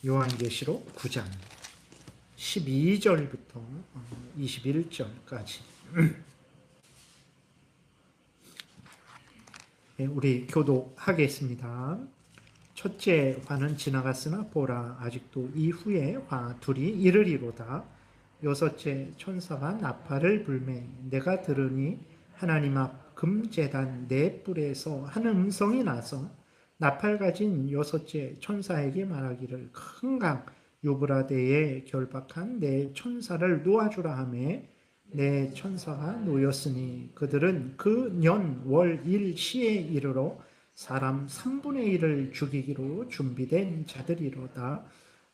요한계시록 9장 12절부터 21절까지 우리 교독하겠습니다. 첫째 화는 지나갔으나 보라, 아직도 이후에 화 둘이 이르리로다. 여섯째 천사가 나팔을 불매 내가 들으니 하나님 앞 금제단 네 뿔에서 한 음성이 나서 나팔 가진 여섯째 천사에게 말하기를, 큰 강 유브라데에 결박한 네 천사를 놓아주라 하매 네 천사가 놓였으니 그들은 그 년 월 일 시에 이르러 사람 3분의 1을 죽이기로 준비된 자들이로다.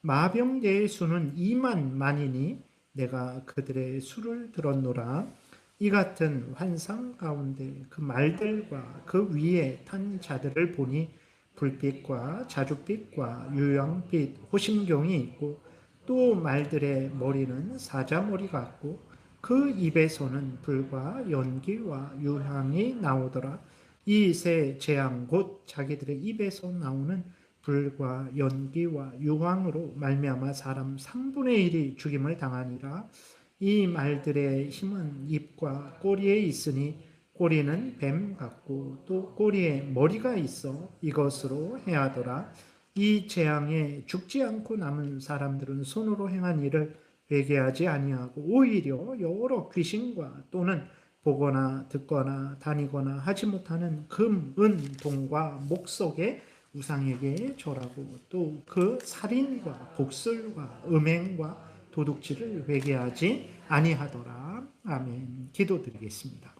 마병대의 수는 2만 만이니 내가 그들의 수를 들었노라. 이 같은 환상 가운데 그 말들과 그 위에 탄 자들을 보니 불빛과 자줏빛과 유황빛 호심경이 있고 또 말들의 머리는 사자머리 같고 그 입에서는 불과 연기와 유향이 나오더라. 이 세 재앙 곧 자기들의 입에서 나오는 불과 연기와 유황으로 말미암아 사람 3분의 1이 죽임을 당하니라. 이 말들의 힘은 입과 꼬리에 있으니 꼬리는 뱀 같고 또 꼬리에 머리가 있어 이것으로 해하더라. 이 재앙에 죽지 않고 남은 사람들은 손으로 행한 일을 회개하지 아니하고 오히려 여러 귀신과 또는 보거나 듣거나 다니거나 하지 못하는 금, 은, 동과 목석의 우상에게 절하고 또 그 살인과 복술과 음행과 도둑질을 회개하지 아니하더라. 아멘. 기도드리겠습니다.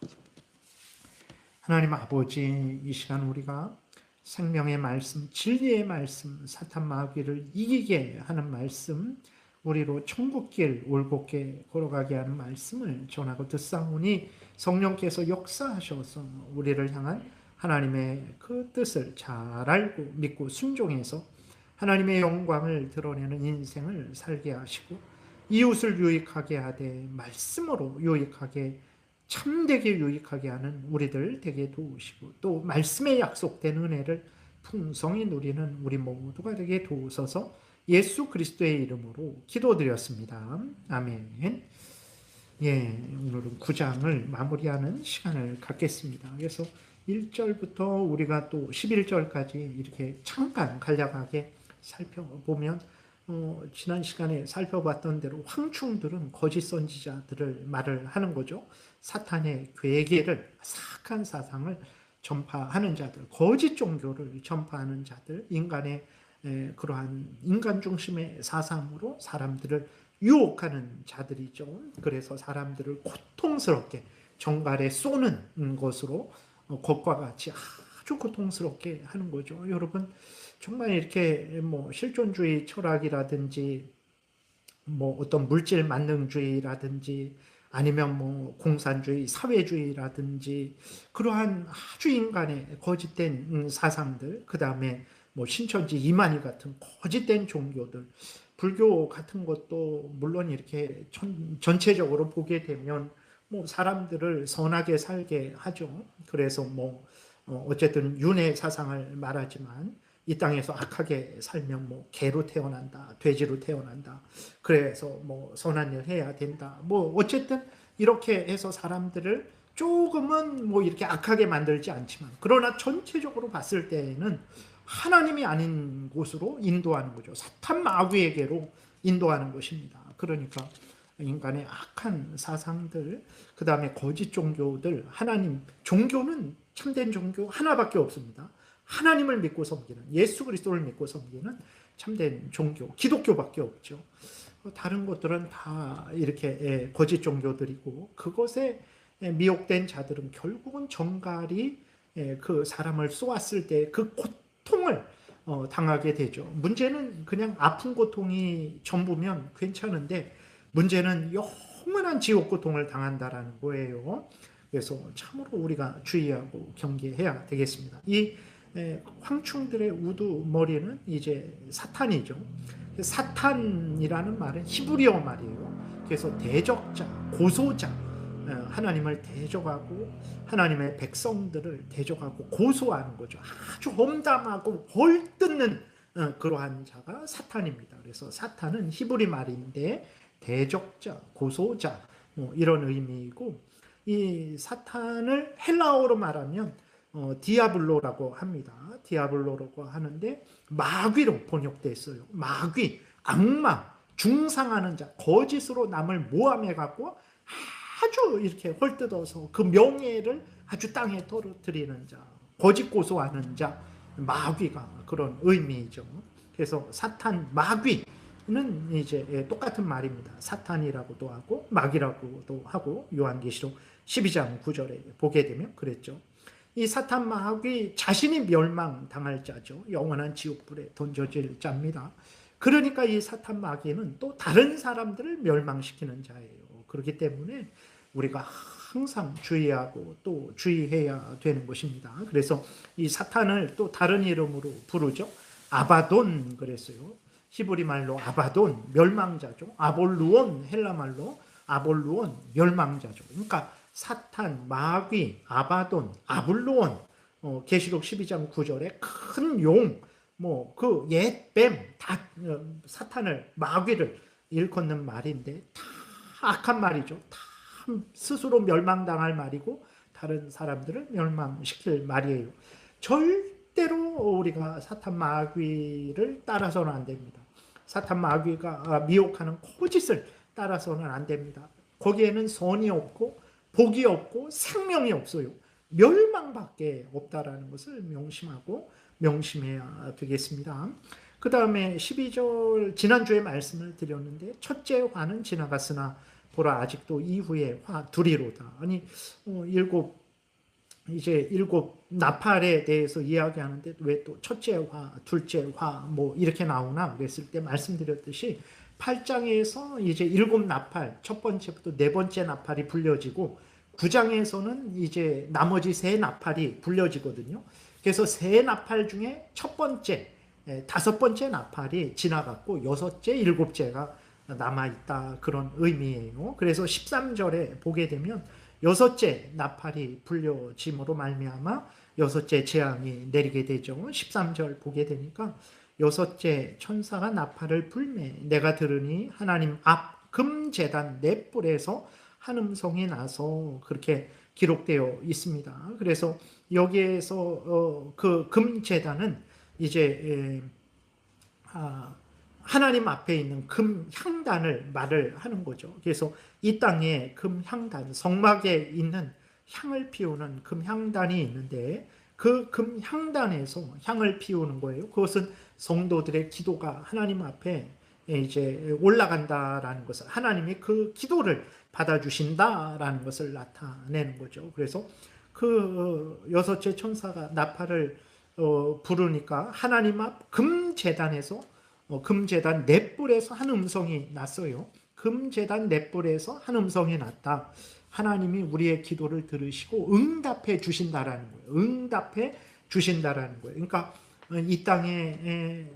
하나님 아버지, 이 시간 우리가 생명의 말씀, 진리의 말씀, 사탄 마귀를 이기게 하는 말씀, 우리로 천국길 올곧게 걸어가게 하는 말씀을 전하고 듣사오니 성령께서 역사하셔서 우리를 향한 하나님의 그 뜻을 잘 알고 믿고 순종해서 하나님의 영광을 드러내는 인생을 살게 하시고 이웃을 유익하게 하되 말씀으로 유익하게 참되게 유익하게 하는 우리들 되게 도우시고 또 말씀에 약속된 은혜를 풍성히 누리는 우리 모두가 되게 도우소서. 예수 그리스도의 이름으로 기도드렸습니다. 아멘. 예, 오늘은 9장을 마무리하는 시간을 갖겠습니다. 그래서 1절부터 우리가 또 11절까지 이렇게 잠깐 간략하게 살펴보면 지난 시간에 살펴봤던 대로 황충들은 거짓 선지자들을 말을 하는 거죠. 사탄의 괴계를, 사악한 사상을 전파하는 자들, 거짓 종교를 전파하는 자들, 인간의 그러한 인간 중심의 사상으로 사람들을 유혹하는 자들이죠. 그래서 사람들을 고통스럽게 정갈에 쏘는 것으로 것과 같이 아주 고통스럽게 하는 거죠. 여러분, 정말 이렇게 뭐 실존주의 철학이라든지 뭐 어떤 물질 만능주의라든지 아니면 뭐 공산주의, 사회주의라든지 그러한 아주 인간의 거짓된 사상들, 그 다음에 뭐 신천지 이만희 같은 거짓된 종교들, 불교 같은 것도 물론 이렇게 전체적으로 보게 되면 뭐 사람들을 선하게 살게 하죠. 그래서 뭐 어쨌든 윤회 사상을 말하지만 이 땅에서 악하게 살면 뭐 개로 태어난다, 돼지로 태어난다. 그래서 뭐 선한 일 해야 된다. 뭐 어쨌든 이렇게 해서 사람들을 조금은 뭐 이렇게 악하게 만들지 않지만 그러나 전체적으로 봤을 때에는 하나님이 아닌 곳으로 인도하는 거죠. 사탄 마귀에게로 인도하는 것입니다. 그러니까 인간의 악한 사상들, 그 다음에 거짓 종교들, 하나님, 종교는 참된 종교 하나밖에 없습니다. 하나님을 믿고 섬기는, 예수 그리스도를 믿고 섬기는 참된 종교, 기독교밖에 없죠. 다른 것들은 다 이렇게 거짓 종교들이고 그것에 미혹된 자들은 결국은 정갈이 그 사람을 쏘았을 때 그 고통을 당하게 되죠. 문제는 그냥 아픈 고통이 전부면 괜찮은데 문제는 영원한 지옥 고통을 당한다라는 거예요. 그래서 참으로 우리가 주의하고 경계해야 되겠습니다. 이 황충들의 우두머리는 이제 사탄이죠. 사탄이라는 말은 히브리어 말이에요. 그래서 대적자, 고소자, 하나님을 대적하고 하나님의 백성들을 대적하고 고소하는 거죠. 아주 험담하고 헐뜯는 그러한 자가 사탄입니다. 그래서 사탄은 히브리 말인데 대적자, 고소자 이런 의미이고, 이 사탄을 헬라어로 말하면 디아블로라고 합니다. 디아블로라고 하는데 마귀로 번역됐어요. 마귀, 악마, 중상하는 자, 거짓으로 남을 모함해 갖고 아주 이렇게 헐뜯어서 그 명예를 아주 땅에 떨어뜨리는 자, 거짓 고소하는 자, 마귀가 그런 의미이죠. 그래서 사탄, 마귀는 이제 똑같은 말입니다. 사탄이라고도 하고 마귀라고도 하고, 요한계시록 12장 9절에 보게 되면 그랬죠. 이 사탄 마귀 자신이 멸망당할 자죠. 영원한 지옥불에 던져질 자입니다. 그러니까 이 사탄 마귀는 또 다른 사람들을 멸망시키는 자예요. 그렇기 때문에 우리가 항상 주의하고 또 주의해야 되는 것입니다. 그래서 이 사탄을 또 다른 이름으로 부르죠. 아바돈 그랬어요. 히브리 말로 아바돈, 멸망자죠. 아볼루온, 헬라 말로 아볼루온, 멸망자죠. 그러니까 사탄, 마귀, 아바돈, 아볼루온, 계시록 12장 9절에 큰 용, 그 옛뱀, 다 사탄을, 마귀를 일컫는 말인데 다 악한 말이죠. 다 스스로 멸망당할 말이고 다른 사람들을 멸망시킬 말이에요. 절대로 우리가 사탄 마귀를 따라서는 안 됩니다. 사탄 마귀가 미혹하는 거짓을 따라서는 안 됩니다. 거기에는 선이 없고 복이 없고 생명이 없어요. 멸망밖에 없다라는 것을 명심해야 되겠습니다. 그 다음에 12절, 지난주에 말씀을 드렸는데, 첫째 화는 지나갔으나 보라 아직도 이후에 화 두리로다. 아니 일곱 나팔에 대해서 이야기하는데 왜 또 첫째 화, 둘째 화 이렇게 나오나 그랬을 때 말씀드렸듯이 8장에서 이제 일곱 나팔, 첫 번째부터 네 번째 나팔이 불려지고 9장에서는 이제 나머지 세 나팔이 불려지거든요. 그래서 세 나팔 중에 첫 번째, 다섯 번째 나팔이 지나갔고 여섯째, 일곱째가 남아있다, 그런 의미예요. 그래서 13절에 보게 되면 여섯째 나팔이 불려짐으로 말미암아 여섯째 재앙이 내리게 되죠. 13절 보게 되니까 여섯째 천사가 나팔을 불매 내가 들으니 하나님 앞 금제단 네 뿔에서 한 음성이 나서, 그렇게 기록되어 있습니다. 그래서 여기에서 그 금제단은 이제 하나님 앞에 있는 금향단을 말을 하는 거죠. 그래서 이 땅에 금향단, 성막에 있는 향을 피우는 금향단이 있는데 그 금향단에서 향을 피우는 거예요. 그것은 성도들의 기도가 하나님 앞에 이제 올라간다라는 것을, 하나님이 그 기도를 받아주신다라는 것을 나타내는 거죠. 그래서 그 여섯째 천사가 나팔을 부르니까 하나님 앞 금제단에서 금제단 넷불에서 한 음성이 났어요. 금제단 넷불에서 한 음성이 났다. 하나님이 우리의 기도를 들으시고 응답해 주신다라는 거예요. 응답해 주신다라는 거예요. 그러니까 이 땅에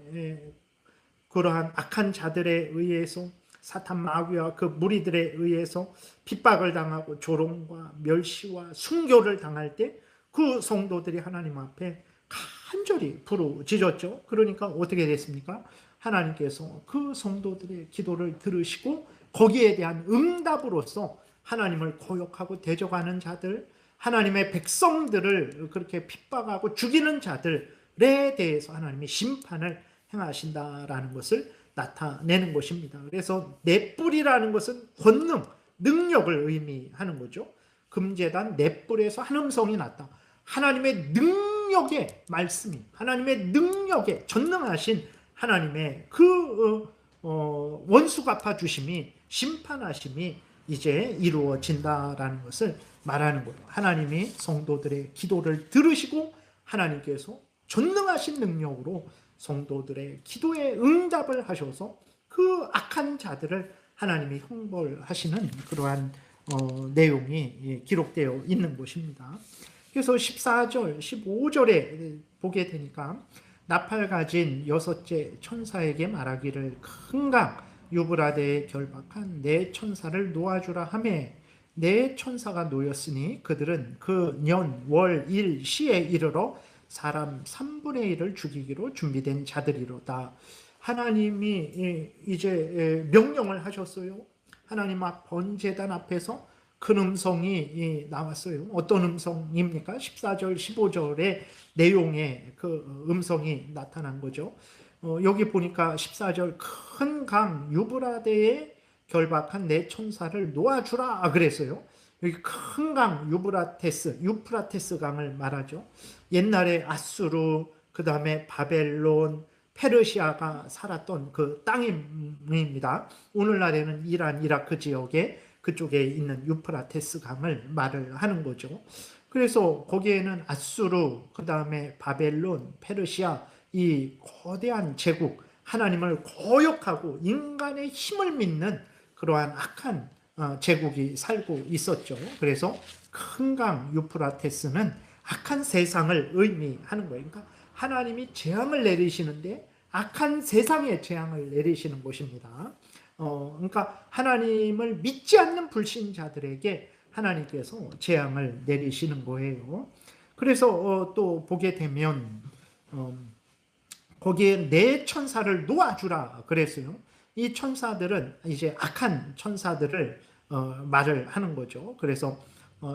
그러한 악한 자들에 의해서, 사탄 마귀와 그 무리들에 의해서 핍박을 당하고 조롱과 멸시와 순교를 당할 때 그 성도들이 하나님 앞에 간절히 부르짖었죠. 그러니까 어떻게 됐습니까? 하나님께서 그 성도들의 기도를 들으시고 거기에 대한 응답으로서 하나님을 거역하고 대적하는 자들, 하나님의 백성들을 그렇게 핍박하고 죽이는 자들에 대해서 하나님이 심판을 행하신다라는 것을 나타내는 것입니다. 그래서 넷불이라는 것은 권능, 능력을 의미하는 거죠. 금제단 넷불에서 한 음성이 났다. 하나님의 능력의 말씀이, 하나님의 능력에 전능하신 하나님의 그 원수 갚아주심이, 심판하심이 이제 이루어진다라는 것을 말하는 거예요. 하나님이 성도들의 기도를 들으시고 하나님께서 전능하신 능력으로 성도들의 기도에 응답을 하셔서 그 악한 자들을 하나님이 형벌하시는 그러한 내용이 기록되어 있는 것입니다. 그래서 14절, 15절에 보게 되니까 나팔 가진 여섯째 천사에게 말하기를 큰 강 유브라데에 결박한 네 천사를 놓아주라 하매 네 천사가 놓였으니 그들은 그 년, 월, 일, 시에 이르러 사람 3분의 1을 죽이기로 준비된 자들이로다. 하나님이 이제 명령을 하셨어요. 하나님 앞 번제단 앞에서 큰 음성이 나왔어요. 어떤 음성입니까? 14절, 15절의 내용의 그 음성이 나타난 거죠. 여기 보니까 14절 큰 강 유브라데에 결박한 내 천사를 놓아주라 그랬어요. 여기 큰 강 유프라테스 강을 말하죠. 옛날에 아수르, 그 다음에 바벨론, 페르시아가 살았던 그 땅입니다. 오늘날에는 이란, 이라크 지역에 그쪽에 있는 유프라테스 강을 말을 하는 거죠. 그래서 거기에는 아수르, 그 다음에 바벨론, 페르시아, 이 거대한 제국, 하나님을 거역하고 인간의 힘을 믿는 그러한 악한 제국이 살고 있었죠. 그래서 큰 강 유프라테스는 악한 세상을 의미하는 거예요. 그러니까 하나님이 재앙을 내리시는데 악한 세상에 재앙을 내리시는 곳입니다. 그러니까 하나님을 믿지 않는 불신자들에게 하나님께서 재앙을 내리시는 거예요. 그래서 또 보게 되면 거기에 내 천사를 놓아주라 그랬어요. 이 천사들은 이제 악한 천사들을 말을 하는 거죠. 그래서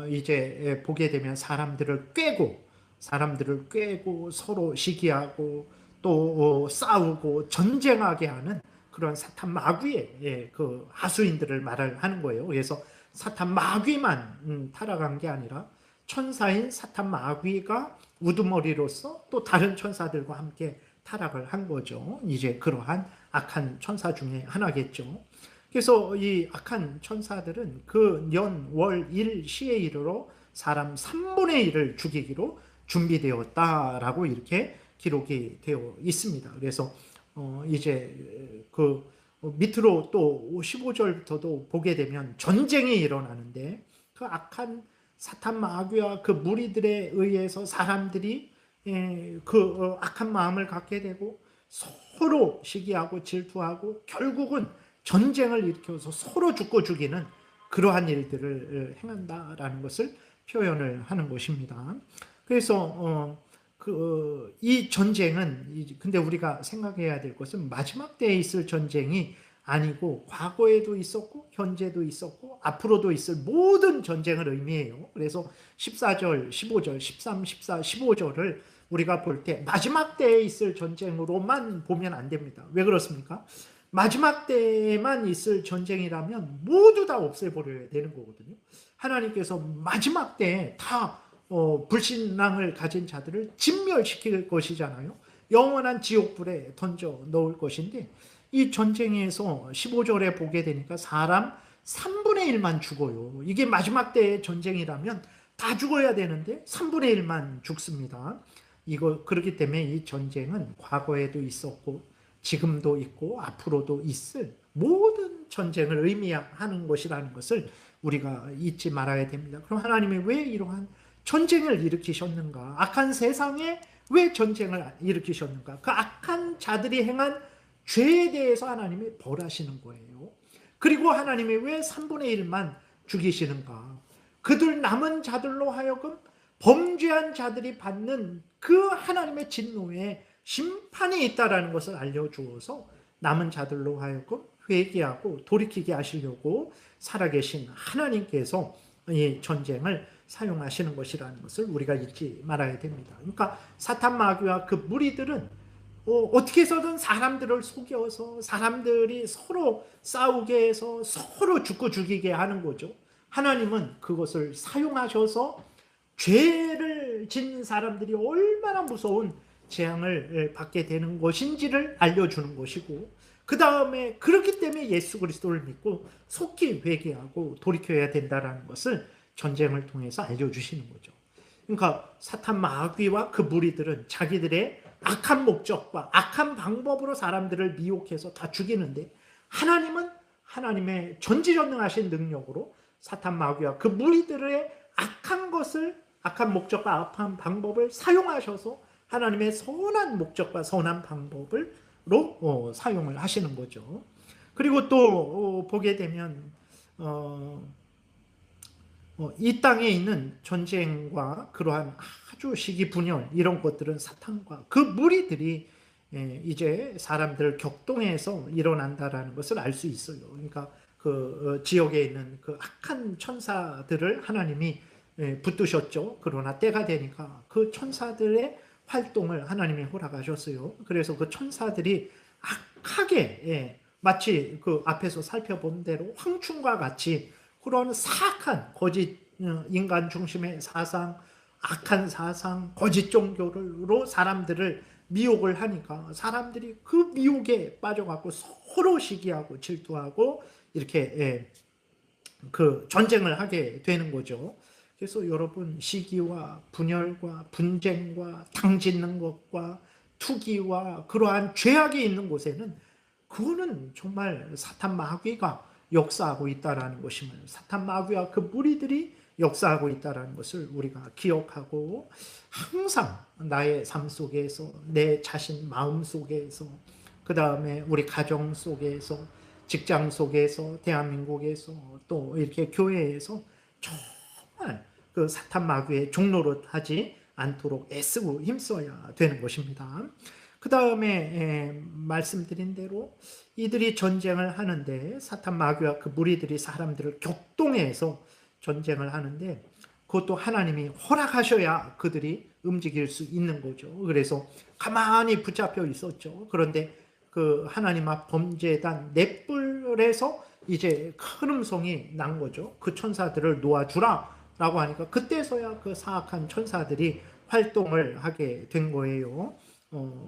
이제 보게 되면 사람들을 꿰고 서로 시기하고 또 싸우고 전쟁하게 하는 그런 사탄 마귀의 그 하수인들을 말을 하는 거예요. 그래서 사탄 마귀만 타락한 게 아니라 천사인 사탄 마귀가 우두머리로서 또 다른 천사들과 함께 타락을 한 거죠. 이제 그러한 악한 천사 중에 하나겠죠. 그래서 이 악한 천사들은 그 년, 월, 일, 시에 이르러 사람 3분의 1을 죽이기로 준비되었다라고 이렇게 기록이 되어 있습니다. 그래서 이제 그 밑으로 또 15절부터도 보게 되면 전쟁이 일어나는데 그 악한 사탄 마귀와 그 무리들에 의해서 사람들이 그 악한 마음을 갖게 되고 서로 시기하고 질투하고 결국은 전쟁을 일으켜서 서로 죽고 죽이는 그러한 일들을 행한다라는 것을 표현을 하는 것입니다. 그래서 이 전쟁은 근데 우리가 생각해야 될 것은 마지막 때에 있을 전쟁이 아니고 과거에도 있었고 현재도 있었고 앞으로도 있을 모든 전쟁을 의미해요. 그래서 14절, 15절, 13, 14, 15절을 우리가 볼 때 마지막 때에 있을 전쟁으로만 보면 안 됩니다. 왜 그렇습니까? 마지막 때에만 있을 전쟁이라면 모두 다 없애버려야 되는 거거든요. 하나님께서 마지막 때에 다 불신앙을 가진 자들을 진멸시킬 것이잖아요. 영원한 지옥불에 던져 넣을 것인데 이 전쟁에서 15절에 보게 되니까 사람 3분의 1만 죽어요. 이게 마지막 때의 전쟁이라면 다 죽어야 되는데 3분의 1만 죽습니다. 그렇기 때문에 이 전쟁은 과거에도 있었고 지금도 있고 앞으로도 있을 모든 전쟁을 의미하는 것이라는 것을 우리가 잊지 말아야 됩니다. 그럼 하나님이 왜 이러한 전쟁을 일으키셨는가? 악한 세상에 왜 전쟁을 일으키셨는가? 그 악한 자들이 행한 죄에 대해서 하나님이 벌하시는 거예요. 그리고 하나님이 왜 3분의 1만 죽이시는가? 그들 남은 자들로 하여금 범죄한 자들이 받는 그 하나님의 진노에 심판이 있다라는 것을 알려주어서 남은 자들로 하여금 회개하고 돌이키게 하시려고 살아계신 하나님께서 이 전쟁을 사용하시는 것이라는 것을 우리가 잊지 말아야 됩니다. 그러니까 사탄 마귀와 그 무리들은 어떻게 해서든 사람들을 속여서 사람들이 서로 싸우게 해서 서로 죽고 죽이게 하는 거죠. 하나님은 그것을 사용하셔서 죄를 진 사람들이 얼마나 무서운 재앙을 받게 되는 것인지를 알려주는 것이고 그 다음에 그렇기 때문에 예수 그리스도를 믿고 속히 회개하고 돌이켜야 된다는 것을 전쟁을 통해서 알려주시는 거죠. 그러니까 사탄 마귀와 그 무리들은 자기들의 악한 목적과 악한 방법으로 사람들을 미혹해서 다 죽이는데 하나님은 하나님의 전지전능하신 능력으로 사탄 마귀와 그 무리들의 악한 목적과 악한 방법을 사용하셔서 하나님의 선한 목적과 선한 방법으로 사용을 하시는 거죠. 그리고 또 보게 되면 이 땅에 있는 전쟁과 그러한 아주 시기분열 이런 것들은 사탄과 그 무리들이 이제 사람들을 격동해서 일어난다라는 것을 알 수 있어요. 그러니까 그 지역에 있는 그 악한 천사들을 하나님이 붙드셨죠. 그러나 때가 되니까 그 천사들의 활동을 하나님이 허락하셨어요. 그래서 그 천사들이 악하게 마치 그 앞에서 살펴본 대로 황충과 같이 그런 사악한 거짓 인간 중심의 사상, 악한 사상, 거짓 종교로 사람들을 미혹을 하니까 사람들이 그 미혹에 빠져갖고 서로 시기하고 질투하고 이렇게 그 전쟁을 하게 되는 거죠. 그래서 여러분 시기와 분열과 분쟁과 당짓는 것과 투기와 그러한 죄악이 있는 곳에는 그거는 정말 사탄 마귀가 역사하고 있다라는 것임을, 사탄 마귀와 그 무리들이 역사하고 있다라는 것을 우리가 기억하고 항상 나의 삶 속에서 내 자신 마음 속에서 그 다음에 우리 가정 속에서 직장 속에서 대한민국에서 또 이렇게 교회에서 정말 그 사탄 마귀의 종로를 하지 않도록 애쓰고 힘써야 되는 것입니다. 그 다음에 말씀드린 대로 이들이 전쟁을 하는데 사탄 마귀와 그 무리들이 사람들을 격동해서 전쟁을 하는데 그것도 하나님이 허락하셔야 그들이 움직일 수 있는 거죠. 그래서 가만히 붙잡혀 있었죠. 그런데 그 하나님 앞 범죄단 넷불에서 이제 큰 음성이 난 거죠. 그 천사들을 놓아주라 라고 하니까 그때서야 그 사악한 천사들이 활동을 하게 된 거예요.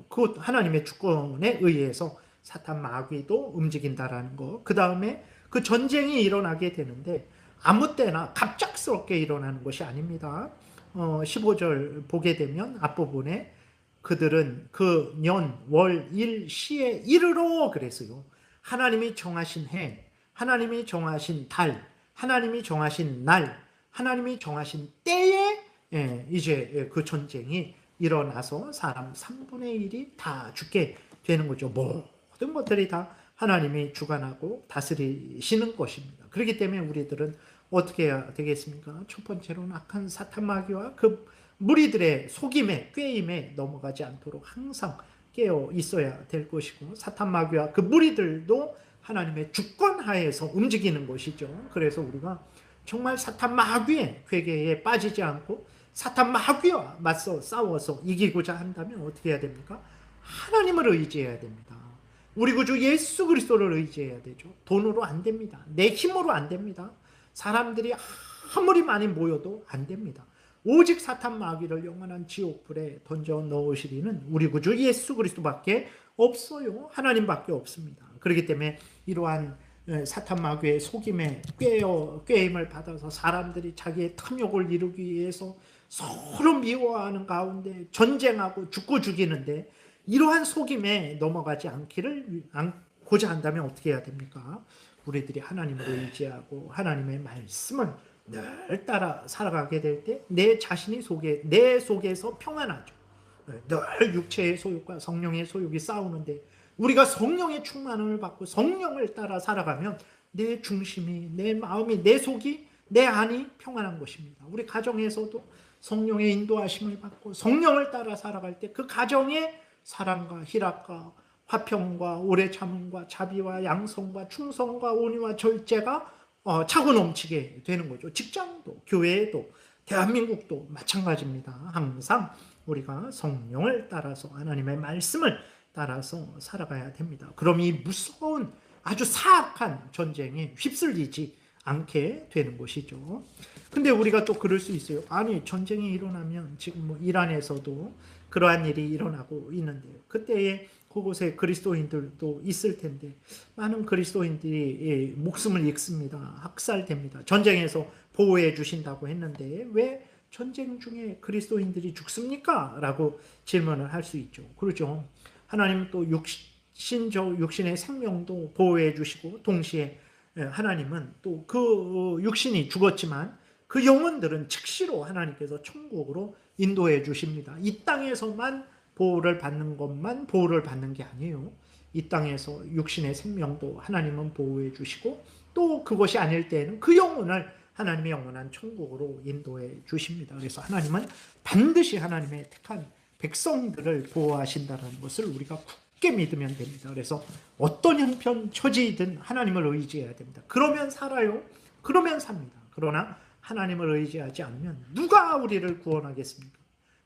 그 하나님의 주권에 의해서 사탄 마귀도 움직인다라는 거. 그 다음에 그 전쟁이 일어나게 되는데 아무 때나 갑작스럽게 일어나는 것이 아닙니다. 15절 보게 되면 앞부분에 그들은 그 년, 월, 일, 시에 이르러 그랬어요. 하나님이 정하신 해, 하나님이 정하신 달, 하나님이 정하신 날, 하나님이 정하신 때에 이제 그 전쟁이 일어나서 사람 3분의 1이 다 죽게 되는 거죠. 모든 것들이 다 하나님이 주관하고 다스리시는 것입니다. 그렇기 때문에 우리들은 어떻게 해야 되겠습니까? 첫 번째로는 악한 사탄 마귀와 그 무리들의 속임에 꾀임에 넘어가지 않도록 항상 깨어 있어야 될 것이고 사탄 마귀와 그 무리들도 하나님의 주권 하에서 움직이는 것이죠. 그래서 우리가 정말 사탄 마귀의 괴계에 빠지지 않고 사탄 마귀와 맞서 싸워서 이기고자 한다면 어떻게 해야 됩니까? 하나님을 의지해야 됩니다. 우리 구주 예수 그리스도를 의지해야 되죠. 돈으로 안 됩니다. 내 힘으로 안 됩니다. 사람들이 아무리 많이 모여도 안 됩니다. 오직 사탄 마귀를 영원한 지옥불에 던져 넣으시리는 우리 구주 예수 그리스도밖에 없어요. 하나님밖에 없습니다. 그렇기 때문에 이러한 사탄 마귀의 속임에 꾀임을 받아서 사람들이 자기의 탐욕을 이루기 위해서 서로 미워하는 가운데 전쟁하고 죽고 죽이는데 이러한 속임에 넘어가지 않고자 한다면 어떻게 해야 됩니까? 우리들이 하나님을 의지하고 하나님의 말씀을 늘 따라 살아가게 될 때 내 속에서 평안하죠. 늘 육체의 소욕과 성령의 소욕이 싸우는데 우리가 성령의 충만함을 받고 성령을 따라 살아가면 내 중심이, 내 마음이, 내 속이, 내 안이 평안한 것입니다. 우리 가정에서도 성령의 인도하심을 받고 성령을 따라 살아갈 때 그 가정에 사랑과 희락과 화평과 오래 참음과 자비와 양성과 충성과 온유와 절제가 차고 넘치게 되는 거죠. 직장도 교회도 대한민국도 마찬가지입니다. 항상 우리가 성령을 따라서 하나님의 말씀을 따라서 살아가야 됩니다. 그럼 이 무서운 아주 사악한 전쟁에 휩쓸리지 않게 되는 것이죠. 근데 우리가 또 그럴 수 있어요. 아니 전쟁이 일어나면 지금 뭐 이란에서도 그러한 일이 일어나고 있는데요. 그때에 그곳에 그리스도인들도 있을 텐데 많은 그리스도인들이 목숨을 잃습니다. 학살됩니다. 전쟁에서 보호해 주신다고 했는데 왜 전쟁 중에 그리스도인들이 죽습니까? 라고 질문을 할 수 있죠. 그렇죠. 하나님 또 육신의 생명도 보호해 주시고 동시에 하나님은 또 그 육신이 죽었지만 그 영혼들은 즉시로 하나님께서 천국으로 인도해 주십니다. 이 땅에서만 보호를 받는 것만 보호를 받는 게 아니에요. 이 땅에서 육신의 생명도 하나님은 보호해 주시고 또 그것이 아닐 때에는 그 영혼을 하나님의 영원한 천국으로 인도해 주십니다. 그래서 하나님은 반드시 하나님의 택한 백성들을 보호하신다는 것을 우리가 굳게 믿으면 됩니다. 그래서 어떤 형편 처지이든 하나님을 의지해야 됩니다. 그러면 살아요. 그러면 삽니다. 그러나 하나님을 의지하지 않으면 누가 우리를 구원하겠습니까?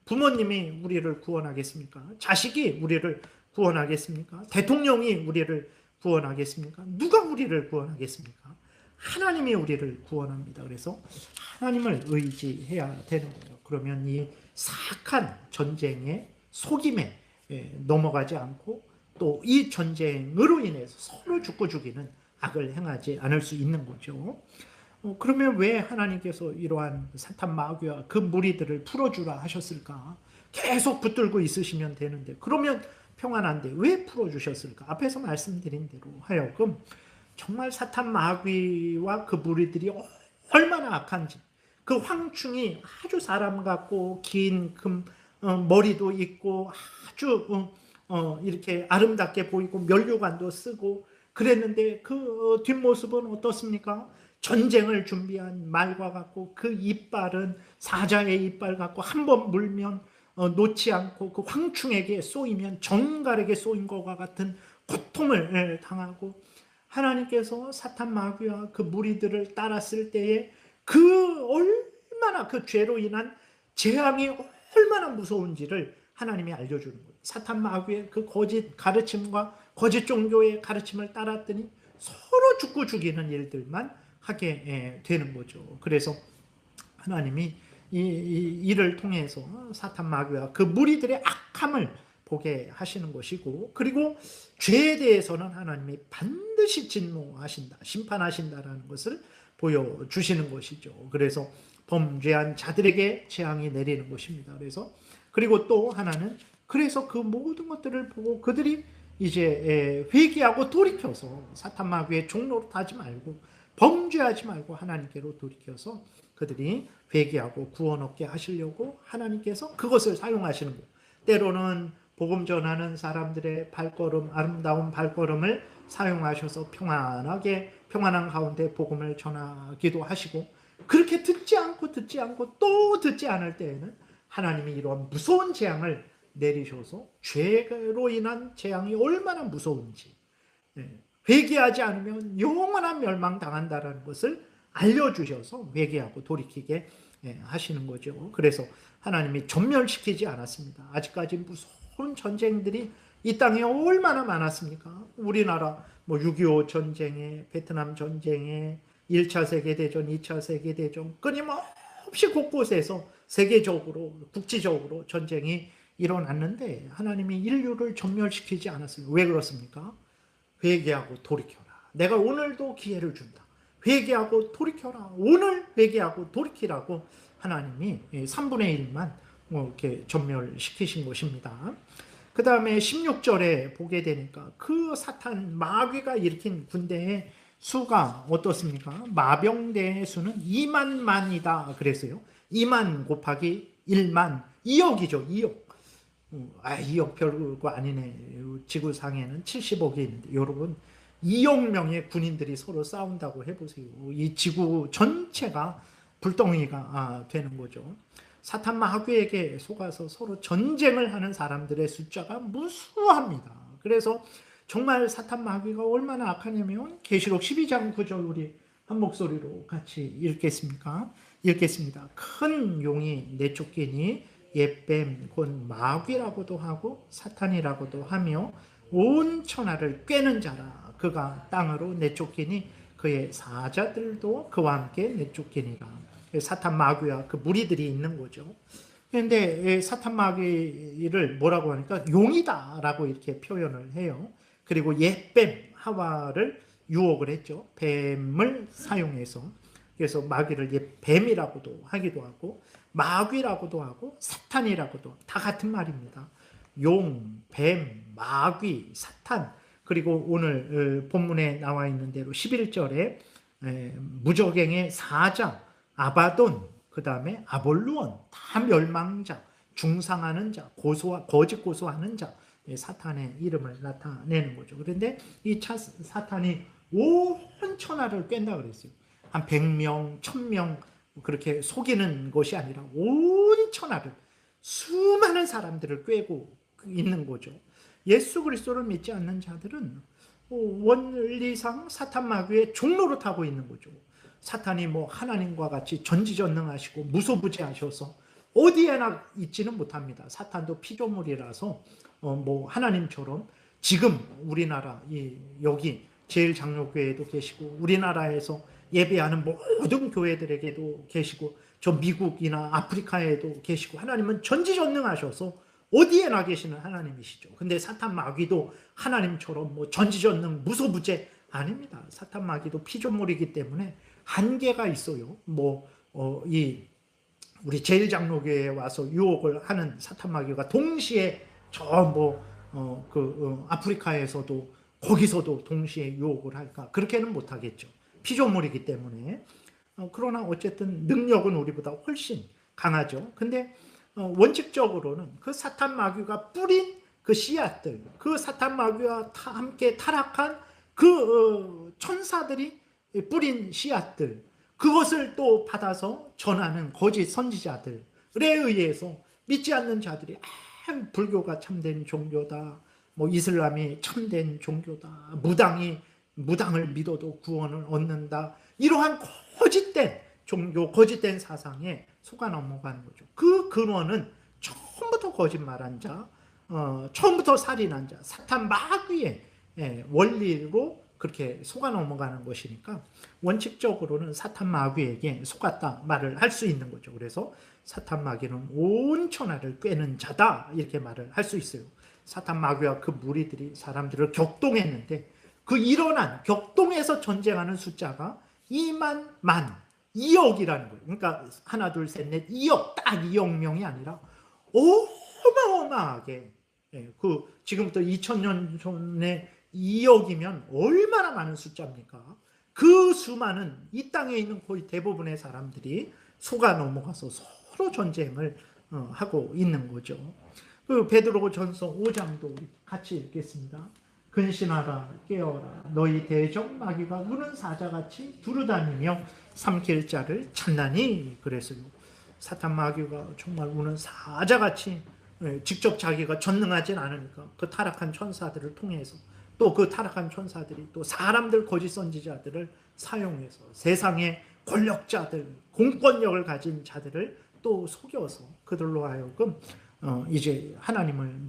부모님이 우리를 구원하겠습니까? 자식이 우리를 구원하겠습니까? 대통령이 우리를 구원하겠습니까? 누가 우리를 구원하겠습니까? 하나님이 우리를 구원합니다. 그래서 하나님을 의지해야 되는 거예요. 그러면 이 사악한 전쟁의 속임에 넘어가지 않고 또 이 전쟁으로 인해서 서로 죽고 죽이는 악을 행하지 않을 수 있는 거죠. 그러면 왜 하나님께서 이러한 사탄 마귀와 그 무리들을 풀어주라 하셨을까? 계속 붙들고 있으시면 되는데 그러면 평안한데 왜 풀어주셨을까? 앞에서 말씀드린 대로 하여금 정말 사탄 마귀와 그 무리들이 얼마나 악한지, 그 황충이 아주 사람 같고 긴 머리도 있고 아주 이렇게 아름답게 보이고 면류관도 쓰고 그랬는데 그 뒷모습은 어떻습니까? 전쟁을 준비한 말과 같고 그 이빨은 사자의 이빨 같고 한번 물면 놓지 않고 그 황충에게 쏘이면 정갈에게 쏘인 것과 같은 고통을 당하고 하나님께서 사탄 마귀와 그 무리들을 따랐을 때에 그 얼마나 그 죄로 인한 재앙이 얼마나 무서운지를 하나님이 알려주는 거예요. 사탄 마귀의 그 거짓 가르침과 거짓 종교의 가르침을 따랐더니 서로 죽고 죽이는 일들만 하게 되는 거죠. 그래서 하나님이 이를 통해서 사탄 마귀와 그 무리들의 악함을 보게 하시는 것이고 그리고 죄에 대해서는 하나님이 반드시 진노하신다, 심판하신다라는 것을 보여주시는 것이죠. 그래서 범죄한 자들에게 재앙이 내리는 것입니다. 그래서 그리고 또 하나는 그래서 그 모든 것들을 보고 그들이 이제 회개하고 돌이켜서 사탄 마귀의 종로로 타지 말고 범죄하지 말고 하나님께로 돌이켜서 그들이 회개하고 구원 얻게 하시려고 하나님께서 그것을 사용하시는 거예요. 때로는 복음 전하는 사람들의 발걸음, 아름다운 발걸음을 사용하셔서 평안한 가운데 복음을 전하기도 하시고 그렇게 듣지 않고 또 듣지 않을 때에는 하나님이 이런 무서운 재앙을 내리셔서 죄로 인한 재앙이 얼마나 무서운지 회개하지 않으면 영원한 멸망당한다는 것을 알려주셔서 회개하고 돌이키게 하시는 거죠. 그래서 하나님이 전멸시키지 않았습니다. 아직까지 무서운 전쟁들이 이 땅에 얼마나 많았습니까? 우리나라 6.25 전쟁에, 베트남 전쟁에, 1차 세계대전, 2차 세계대전 끊임없이 곳곳에서 세계적으로, 국지적으로 전쟁이 일어났는데 하나님이 인류를 전멸시키지 않았어요. 왜 그렇습니까? 회개하고 돌이켜라. 내가 오늘도 기회를 준다. 회개하고 돌이켜라. 오늘 회개하고 돌이키라고 하나님이 3분의 1만 이렇게 전멸시키신 것입니다. 그 다음에 16절에 보게 되니까 그 사탄 마귀가 일으킨 군대의 수가 어떻습니까? 마병대의 수는 2만만이다 그랬어요. 2만 곱하기 1만 2억이죠. 2억. 2억 별거 아니네. 지구상에는 70억이 있는데 여러분 2억 명의 군인들이 서로 싸운다고 해보세요. 이 지구 전체가 불덩이가 되는 거죠. 사탄 마귀에게 속아서 서로 전쟁을 하는 사람들의 숫자가 무수합니다. 그래서 정말 사탄 마귀가 얼마나 악하냐면 계시록 12장 9절 우리 한 목소리로 같이 읽겠습니다. 큰 용이 내쫓기니 옛뱀 곧 마귀라고도 하고 사탄이라고도 하며 온 천하를 꿰는 자라. 그가 땅으로 내쫓기니 그의 사자들도 그와 함께 내쫓기니라. 사탄 마귀와 그 무리들이 있는 거죠. 그런데 사탄 마귀를 뭐라고 하니까 용이다라고 이렇게 표현을 해요. 그리고 옛뱀 하와를 유혹을 했죠. 뱀을 사용해서. 그래서 마귀를 뱀이라고도 하기도 하고 마귀라고도 하고 사탄이라고도 다 같은 말입니다. 용, 뱀, 마귀, 사탄 그리고 오늘 본문에 나와 있는 대로 11절에 무저갱의 사자, 아바돈, 그 다음에 아볼루온 다 멸망자, 중상하는 자, 거짓 고소하는 자 사탄의 이름을 나타내는 거죠. 그런데 이 사탄이 온 천하를 꿰는다 그랬어요. 한 100명, 1000명 그렇게 속이는 것이 아니라 온 천하를 수많은 사람들을 꿰고 있는 거죠. 예수 그리스도를 믿지 않는 자들은 원리상 사탄 마귀의 종로로 타고 있는 거죠. 사탄이 뭐 하나님과 같이 전지전능하시고 무소부지하셔서 어디에나 있지는 못합니다. 사탄도 피조물이라서 뭐 하나님처럼 지금 우리나라 여기 제일장로교회에도 계시고 우리나라에서 예배하는 모든 교회들에게도 계시고 저 미국이나 아프리카에도 계시고 하나님은 전지전능하셔서 어디에나 계시는 하나님이시죠. 근데 사탄 마귀도 하나님처럼 뭐 전지전능 무소부재 아닙니다. 사탄 마귀도 피조물이기 때문에 한계가 있어요. 우리 제일장로교회에 와서 유혹을 하는 사탄 마귀가 동시에 아프리카에서도 거기서도 동시에 유혹을 할까? 그렇게는 못하겠죠. 피조물이기 때문에. 그러나 어쨌든 능력은 우리보다 훨씬 강하죠. 근데 원칙적으로는 그 사탄 마귀가 뿌린 그 씨앗들, 그 사탄 마귀와 함께 타락한 그 천사들이 뿌린 씨앗들, 그것을 또 받아서 전하는 거짓 선지자들에 의해서 믿지 않는 자들이 불교가 참된 종교다, 뭐 이슬람이 참된 종교다, 무당을 믿어도 구원을 얻는다, 이러한 거짓된 종교, 거짓된 사상에 속아 넘어가는 거죠. 그 근원은 처음부터 거짓말한 자, 처음부터 살인한 자, 사탄 마귀의 원리로 그렇게 속아 넘어가는 것이니까 원칙적으로는 사탄 마귀에게 속았다 말을 할 수 있는 거죠. 그래서 사탄 마귀는 온 천하를 꿰는 자다 이렇게 말을 할 수 있어요. 사탄 마귀와 그 무리들이 사람들을 격동했는데 그 일어난 격동에서 전쟁하는 숫자가 2만 2억이라는 거예요. 그러니까 하나 둘 셋 넷 2억, 딱 2억 명이 아니라 어마어마하게 지금부터 2000년 전에 2억이면 얼마나 많은 숫자입니까? 그 수많은 이 땅에 있는 거의 대부분의 사람들이 속아 넘어가서 서로 전쟁을 하고 있는 거죠. 그 베드로전서 5장도 같이 읽겠습니다. 근신하라 깨어라 너희 대적 마귀가 우는 사자같이 두루다니며 삼킬 자를 찾나니 그랬어요. 사탄 마귀가 정말 우는 사자같이 직접 자기가 전능하진 않으니까 그 타락한 천사들을 통해서 또 그 타락한 천사들이 또 사람들 거짓 선지자들을 사용해서 세상의 권력자들, 공권력을 가진 자들을 또 속여서 그들로 하여금 이제 하나님을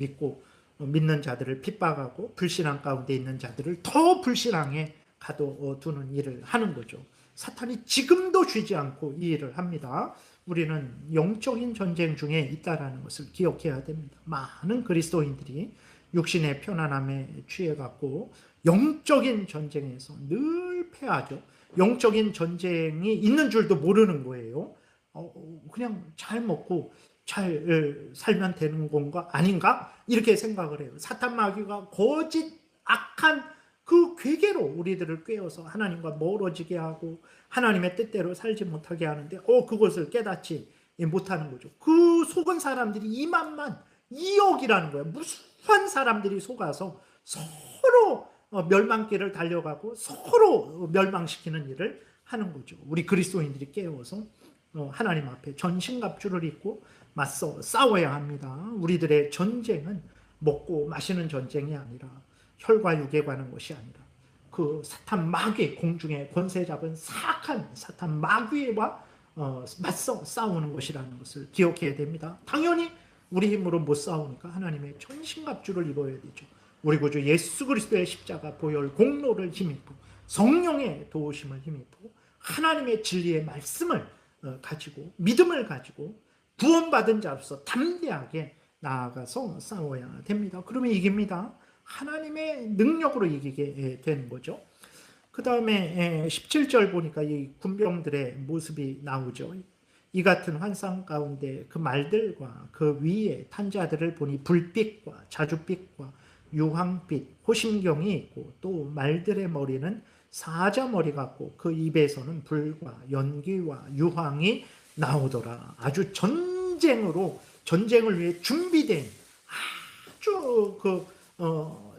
믿는 자들을 핍박하고 불신앙 가운데 있는 자들을 더 불신앙에 가둬두는 일을 하는 거죠. 사탄이 지금도 쉬지 않고 이 일을 합니다. 우리는 영적인 전쟁 중에 있다라는 것을 기억해야 됩니다. 많은 그리스도인들이 육신의 편안함에 취해갖고 영적인 전쟁에서 늘 패하죠. 영적인 전쟁이 있는 줄도 모르는 거예요. 그냥 잘 먹고 잘 살면 되는 건가 아닌가 이렇게 생각을 해요. 사탄 마귀가 거짓 악한 그 괴계로 우리들을 꿰어서 하나님과 멀어지게 하고 하나님의 뜻대로 살지 못하게 하는데 그것을 깨닫지 못하는 거죠. 그 속은 사람들이 2만 2억이라는 거예요. 무수한 사람들이 속아서 서로 멸망길을 달려가고 서로 멸망시키는 일을 하는 거죠. 우리 그리스도인들이 깨어서 하나님 앞에 전신갑주를 입고 맞서 싸워야 합니다. 우리들의 전쟁은 먹고 마시는 전쟁이 아니라 혈과 육에 관한 것이 아니라 그 사탄 마귀, 공중에 권세 잡은 사악한 사탄 마귀와 맞서 싸우는 것이라는 것을 기억해야 됩니다. 당연히 우리 힘으로 못 싸우니까 하나님의 전신갑주를 입어야 되죠. 우리 구주 예수 그리스도의 십자가 보혈 공로를 힘입고 성령의 도우심을 힘입고 하나님의 진리의 말씀을 가지고 믿음을 가지고 구원받은 자로서 담대하게 나아가서 싸워야 됩니다. 그러면 이깁니다. 하나님의 능력으로 이기게 되는 거죠. 그 다음에 17절 보니까 이 군병들의 모습이 나오죠. 이 같은 환상 가운데 그 말들과 그 위에 탄 자들을 보니 불빛과 자줏빛과 유황빛, 호심경이 있고 또 말들의 머리는 사자 머리 같고 그 입에서는 불과 연기와 유황이 나오더라. 아주 전쟁을 위해 준비된 아주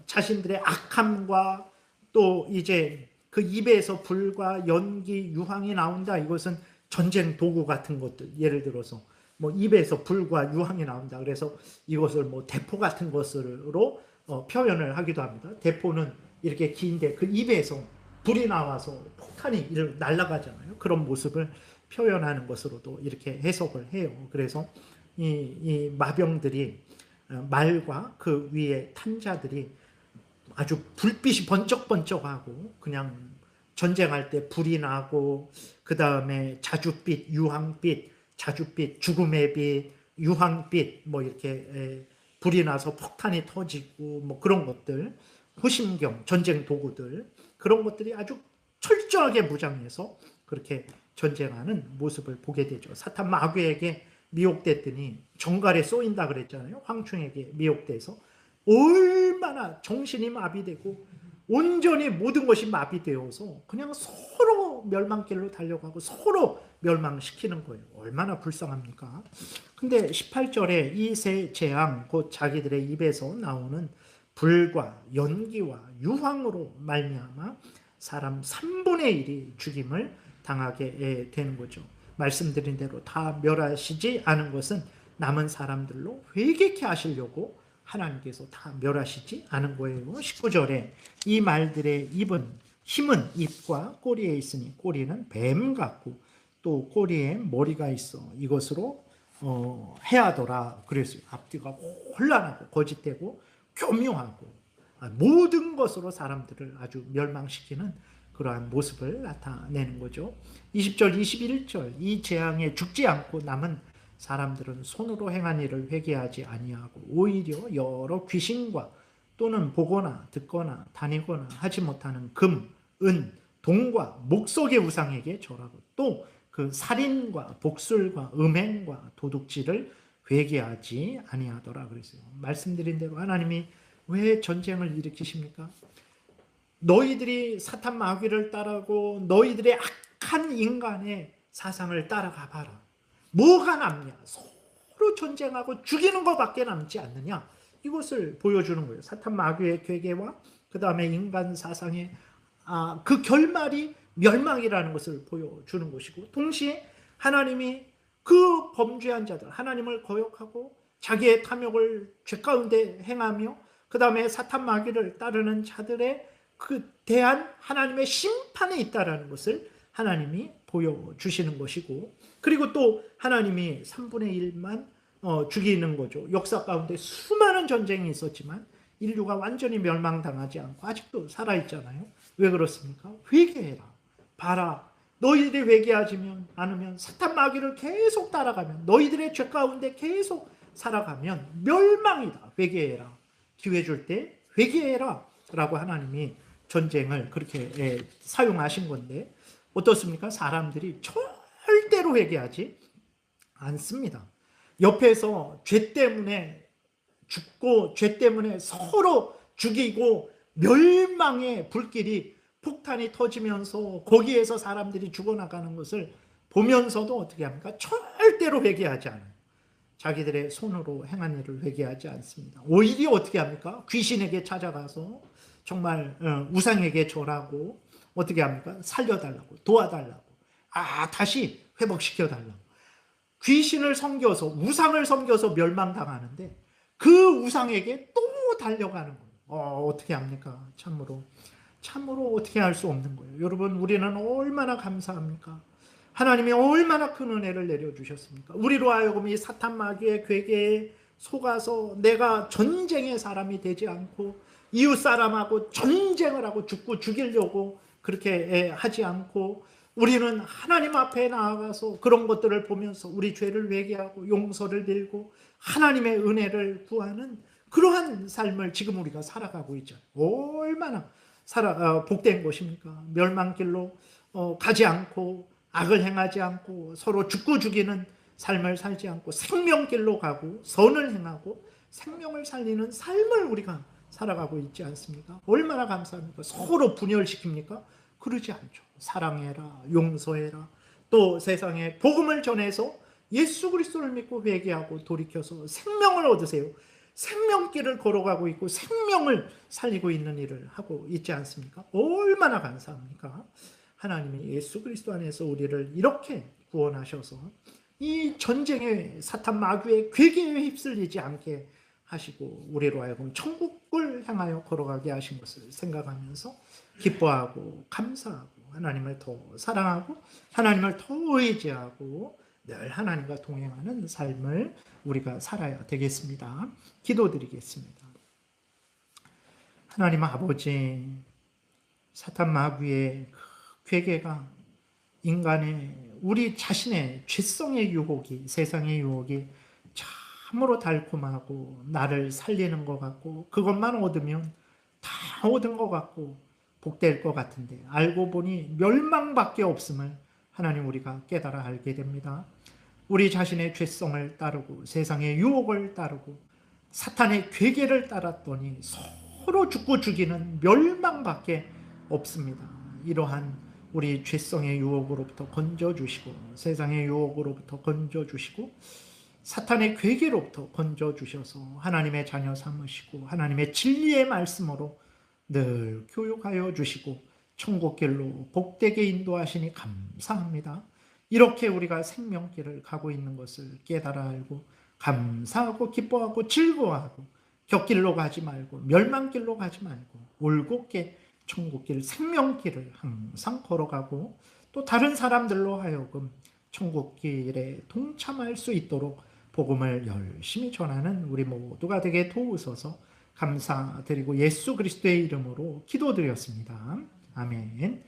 자신들의 악함과 또 이제 그 입에서 불과 연기, 유황이 나온다. 이것은 전쟁 도구 같은 것들. 예를 들어서 뭐 입에서 불과 유황이 나온다. 그래서 이것을 뭐 대포 같은 것으로 표현을 하기도 합니다. 대포는 이렇게 긴데 그 입에서 불이 나와서 폭탄이 날아가잖아요. 그런 모습을 표현하는 것으로도 이렇게 해석을 해요. 그래서 이 마병들이 말과 그 위에 탄 자들이 아주 불빛이 번쩍번쩍하고 그냥 전쟁할 때 불이 나고 그 다음에 자줏빛, 유황빛, 자줏빛, 죽음의 빛, 유황빛 뭐 이렇게 불이 나서 폭탄이 터지고 뭐 그런 것들, 호심경, 전쟁 도구들 그런 것들이 아주 철저하게 무장해서 그렇게 전쟁하는 모습을 보게 되죠. 사탄 마귀에게 미혹됐더니 정갈에 쏘인다 그랬잖아요. 황충에게 미혹돼서 얼마나 정신이 마비되고 온전히 모든 것이 마비되어서 그냥 서로 멸망길로 달려가고 서로 멸망시키는 거예요. 얼마나 불쌍합니까? 근데 18절에 이 세 재앙 곧 자기들의 입에서 나오는 불과 연기와 유황으로 말미암아 사람 3분의 1이 죽임을 당하게 되는 거죠. 말씀드린 대로 다 멸하시지 않은 것은 남은 사람들로 회개케 하시려고 하나님께서 다 멸하시지 않은 거예요. 19절에 이 말들의 힘은 입과 꼬리에 있으니 꼬리는 뱀 같고 또 꼬리에 머리가 있어 이것으로 해하더라. 그랬어요. 앞뒤가 혼란하고 거짓되고 교묘하고 모든 것으로 사람들을 아주 멸망시키는 그러한 모습을 나타내는 거죠. 20절, 21절 이 재앙에 죽지 않고 남은 사람들은 손으로 행한 일을 회개하지 아니하고 오히려 여러 귀신과 또는 보거나 듣거나 다니거나 하지 못하는 금, 은, 동과 목석의 우상에게 절하고 또 그 살인과 복술과 음행과 도둑질을 회개하지 아니하더라 그랬어요. 말씀드린 대로 하나님이 왜 전쟁을 일으키십니까? 너희들이 사탄 마귀를 따르고 너희들의 악한 인간의 사상을 따라가 봐라. 뭐가 남냐? 서로 전쟁하고 죽이는 것밖에 남지 않느냐? 이것을 보여주는 거예요. 사탄 마귀의 괴계와 그 다음에 인간 사상의 그 결말이 멸망이라는 것을 보여주는 것이고 동시에 하나님이 그 범죄한 자들, 하나님을 거역하고 자기의 탐욕을 죄 가운데 행하며 그 다음에 사탄 마귀를 따르는 자들의 그 대한 하나님의 심판이 있다라는 것을 하나님이 보여주시는 것이고 그리고 또 하나님이 3분의 1만 죽이는 거죠. 역사 가운데 수많은 전쟁이 있었지만 인류가 완전히 멸망당하지 않고 아직도 살아있잖아요. 왜 그렇습니까? 회개해라. 봐라. 너희들이 회개하지 않으면 사탄 마귀를 계속 따라가면 너희들의 죄 가운데 계속 살아가면 멸망이다. 회개해라. 기회 줄 때 회개해라 라고 하나님이 전쟁을 그렇게 사용하신 건데 어떻습니까? 사람들이 절대로 회개하지 않습니다. 옆에서 죄 때문에 죽고 죄 때문에 서로 죽이고 멸망의 불길이 폭탄이 터지면서 거기에서 사람들이 죽어나가는 것을 보면서도 어떻게 합니까? 절대로 회개하지 않아요. 자기들의 손으로 행한 일을 회개하지 않습니다. 오히려 어떻게 합니까? 귀신에게 찾아가서 정말 우상에게 절하고 어떻게 합니까? 살려달라고 도와달라고 다시 회복시켜달라고 귀신을 섬겨서 우상을 섬겨서 멸망당하는데 그 우상에게 또 달려가는 거예요. 어떻게 합니까? 참으로 어떻게 할 수 없는 거예요. 여러분 우리는 얼마나 감사합니까? 하나님이 얼마나 큰 은혜를 내려주셨습니까? 우리로 하여금 이 사탄 마귀의 괴계에 속아서 내가 전쟁의 사람이 되지 않고 이웃 사람하고 전쟁을 하고 죽고 죽이려고 그렇게 하지 않고 우리는 하나님 앞에 나아가서 그런 것들을 보면서 우리 죄를 회개하고 용서를 빌고 하나님의 은혜를 구하는 그러한 삶을 지금 우리가 살아가고 있죠. 얼마나 복된 것입니까? 멸망길로 가지 않고 악을 행하지 않고 서로 죽고 죽이는 삶을 살지 않고 생명길로 가고 선을 행하고 생명을 살리는 삶을 우리가 살아가고 있지 않습니까? 얼마나 감사합니까? 서로 분열시킵니까? 그러지 않죠. 사랑해라, 용서해라. 또 세상에 복음을 전해서 예수 그리스도를 믿고 회개하고 돌이켜서 생명을 얻으세요. 생명길을 걸어가고 있고 생명을 살리고 있는 일을 하고 있지 않습니까? 얼마나 감사합니까? 하나님이 예수 그리스도 안에서 우리를 이렇게 구원하셔서 이 전쟁의 사탄 마귀의 괴계에 휩쓸리지 않게 하시고 우리로 하여금 천국을 향하여 걸어가게 하신 것을 생각하면서 기뻐하고 감사하고 하나님을 더 사랑하고 하나님을 더 의지하고 늘 하나님과 동행하는 삶을 우리가 살아야 되겠습니다. 기도드리겠습니다. 하나님 아버지, 사탄 마귀의 괴계가 인간의 우리 자신의 죄성의 유혹이, 세상의 유혹이 참으로 달콤하고 나를 살리는 것 같고 그것만 얻으면 다 얻은 것 같고 복될 것 같은데 알고 보니 멸망밖에 없음을 하나님 우리가 깨달아 알게 됩니다. 우리 자신의 죄성을 따르고 세상의 유혹을 따르고 사탄의 괴계를 따랐더니 서로 죽고 죽이는 멸망밖에 없습니다. 이러한 우리 죄성의 유혹으로부터 건져주시고 세상의 유혹으로부터 건져주시고 사탄의 괴계로부터 건져주셔서 하나님의 자녀 삼으시고 하나님의 진리의 말씀으로 늘 교육하여 주시고 천국길로 복되게 인도하시니 감사합니다. 이렇게 우리가 생명길을 가고 있는 것을 깨달아 알고 감사하고 기뻐하고 즐거워하고 격길로 가지 말고 멸망길로 가지 말고 올곧게 천국길 생명길을 항상 걸어가고 또 다른 사람들로 하여금 천국길에 동참할 수 있도록 복음을 열심히 전하는 우리 모두가 되게 도우소서. 감사드리고 예수 그리스도의 이름으로 기도드렸습니다. 아멘.